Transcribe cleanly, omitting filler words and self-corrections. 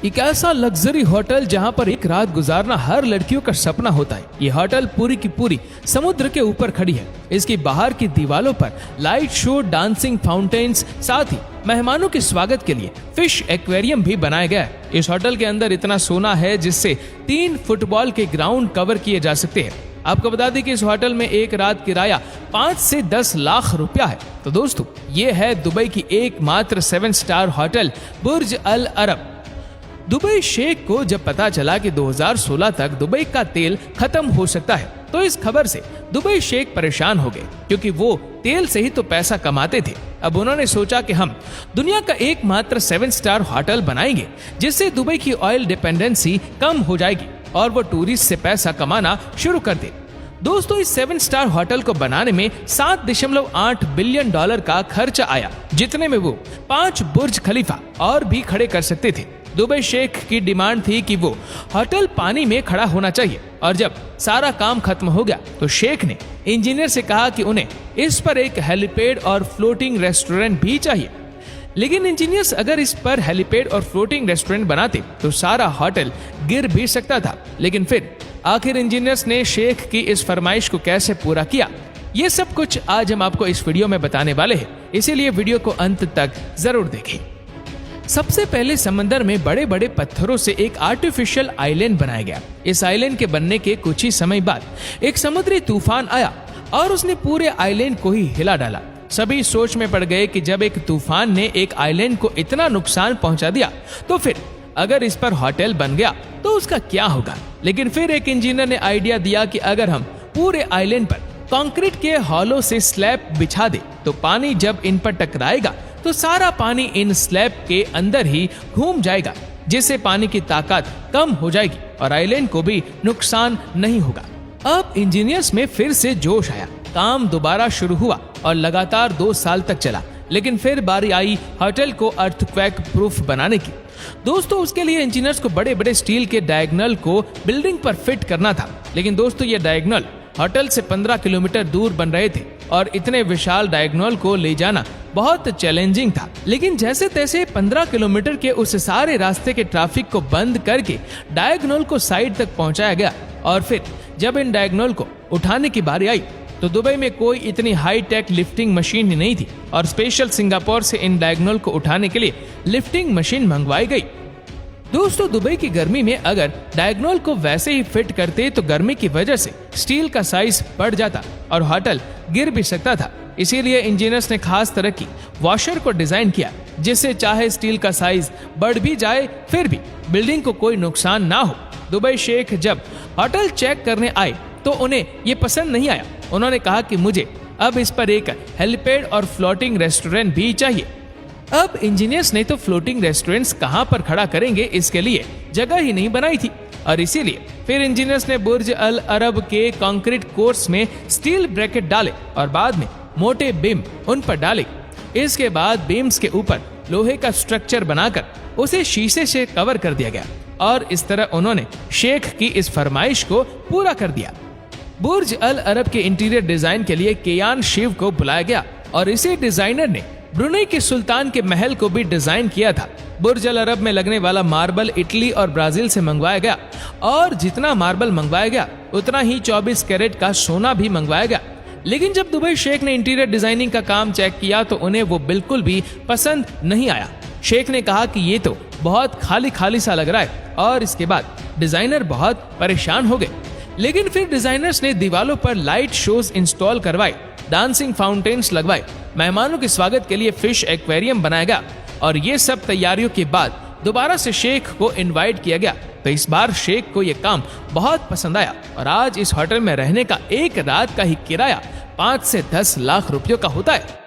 एक ऐसा luxury hotel जहां पर एक रात गुजारना हर लड़कियों का सपना होता है। ये होटल पूरी की पूरी समुद्र के ऊपर खड़ी है। इसकी बाहर की दीवारों पर लाइट शो, डांसिंग फाउंटेन्स, साथ ही मेहमानों के स्वागत के लिए फिश एक्वेरियम भी बनाया गया है। इस होटल के अंदर इतना सोना है जिससे 3 फुटबॉल के ग्राउंड कवर किए जा सकते हैं। आपको बता दें कि इस होटल में एक रात किराया 5 से 10 लाख रुपया है। तो दोस्तों, ये है दुबई की एकमात्र 7 स्टार होटल बुर्ज अल अरब। दुबई शेख को जब पता चला कि 2016 तक दुबई का तेल खत्म हो सकता है, तो इस खबर से दुबई शेख परेशान हो गए, क्योंकि वो तेल से ही तो पैसा कमाते थे। अब उन्होंने सोचा कि हम दुनिया का एकमात्र 7 स्टार होटल बनाएंगे, जिससे दुबई की ऑयल डिपेंडेंसी कम हो जाएगी और वो टूरिस्ट से पैसा कमाना शुरू कर दे। दोस्तों, इस 7 स्टार होटल को बनाने में $7.8 बिलियन का खर्चा आया, जितने में वो 5 बुर्ज खलीफा और भी खड़े कर सकते थे। दुबई शेख की डिमांड थी कि वो होटल पानी में खड़ा होना चाहिए, और जब सारा काम खत्म हो गया तो शेख ने इंजीनियर से कहा कि उन्हें इस पर एक हेलीपैड और फ्लोटिंग रेस्टोरेंट भी चाहिए। लेकिन इंजीनियर्स अगर इस पर हेलीपैड और फ्लोटिंग रेस्टोरेंट बनाते तो सारा होटल गिर भी सकता था। लेकिन फिर आखिर इंजीनियर्स ने शेख की इस फरमाइश को कैसे पूरा किया, ये सब कुछ आज हम आपको इस वीडियो में बताने वाले हैं, इसीलिए वीडियो को अंत तक जरूर देखें। सबसे पहले समंदर में बड़े बड़े पत्थरों से एक आर्टिफिशियल आइलैंड बनाया गया। इस आइलैंड के बनने के कुछ ही समय बाद एक समुद्री तूफान आया और उसने पूरे आइलैंड को ही हिला डाला। सभी सोच में पड़ गए कि जब एक तूफान ने एक आइलैंड को इतना नुकसान पहुंचा दिया, तो फिर अगर इस पर होटल बन गया तो उसका क्या होगा। लेकिन फिर एक इंजीनियर ने आइडिया दिया कि अगर हम पूरे आइलैंड पर कंक्रीट के हॉलो से स्लैब बिछा दे तो पानी जब इन पर टकराएगा तो सारा पानी इन स्लैब के अंदर ही घूम जाएगा, जिससे पानी की ताकत कम हो जाएगी और आइलैंड को भी नुकसान नहीं होगा। अब इंजीनियर्स में फिर से जोश आया, काम दोबारा शुरू हुआ और लगातार 2 साल तक चला। लेकिन फिर बारी आई होटल को अर्थक्वेक प्रूफ बनाने की। दोस्तों, उसके लिए इंजीनियर्स को बड़े बड़े स्टील के डायगोनल को बिल्डिंग पर फिट करना था। लेकिन दोस्तों, ये डायगोनल होटल से 15 किलोमीटर दूर बन रहे थे और इतने विशाल डायगोनल को ले जाना बहुत चैलेंजिंग था। लेकिन जैसे तैसे 15 किलोमीटर के उस सारे रास्ते के ट्रैफिक को बंद करके डायगोनल को साइड तक पहुंचाया गया। और फिर जब इन डायगोनल को उठाने की बारी आई तो दुबई में कोई इतनी हाई टेक लिफ्टिंग मशीन ही नहीं थी और स्पेशल सिंगापुर से इन डायगोनल को उठाने के लिए लिफ्टिंग मशीन मंगवाई गई। दोस्तों, दुबई की गर्मी में अगर डायगोनल को वैसे ही फिट करते तो गर्मी की वजह से स्टील का साइज बढ़ जाता और होटल गिर भी सकता था। इसीलिए इंजीनियर्स ने खास तरह की वॉशर को डिजाइन किया, जिससे चाहे स्टील का साइज बढ़ भी जाए फिर भी बिल्डिंग को कोई नुकसान ना हो। दुबई शेख जब होटल चेक करने आए तो उन्हें ये पसंद नहीं आया। उन्होंने कहा कि मुझे अब इस पर एक हेलीपैड और फ्लोटिंग रेस्टोरेंट भी चाहिए। अब इंजीनियर्स ने तो फ्लोटिंग रेस्टोरेंट्स कहां पर खड़ा करेंगे, इसके लिए जगह ही नहीं बनाई थी, और इसीलिए फिर इंजीनियर्स ने बुर्ज अल अरब के कंक्रीट कोर्स में स्टील ब्रैकेट डाले और बाद में मोटे बीम उन पर डाले। इसके बाद बीम्स के ऊपर लोहे का स्ट्रक्चर बनाकर उसे शीशे से कवर कर दिया गया और इस तरह उन्होंने शेख की इस फरमाइश को पूरा कर दिया। बुर्ज अल अरब के इंटीरियर डिजाइन के लिए केयान शिव को बुलाया गया और इसी डिजाइनर ने ब्रुनेई के सुल्तान के महल को भी डिजाइन किया था। बुर्ज अल अरब में लगने वाला मार्बल इटली और ब्राजील से मंगवाया गया और जितना मार्बल मंगवाया गया उतना ही 24 कैरेट का सोना भी मंगवाया गया। लेकिन जब दुबई शेख ने इंटीरियर डिजाइनिंग का काम चेक किया तो उन्हें वो बिल्कुल भी पसंद नहीं आया। शेख ने कहा कि ये तो बहुत खाली खाली सा लग रहा है और इसके बाद डिजाइनर बहुत परेशान हो गए। लेकिन फिर डिजाइनर्स ने दीवारों पर लाइट शोज इंस्टॉल करवाए, डांसिंग फाउंटेन्स लगवाए, मेहमानों के स्वागत के लिए फिश एक्वेरियम बनाया गया और ये सब तैयारियों के बाद दोबारा से शेख को इनवाइट किया गया। तो इस बार शेख को ये काम बहुत पसंद आया और आज इस होटल में रहने का एक रात का ही किराया 5 से 10 लाख रुपयों का होता है।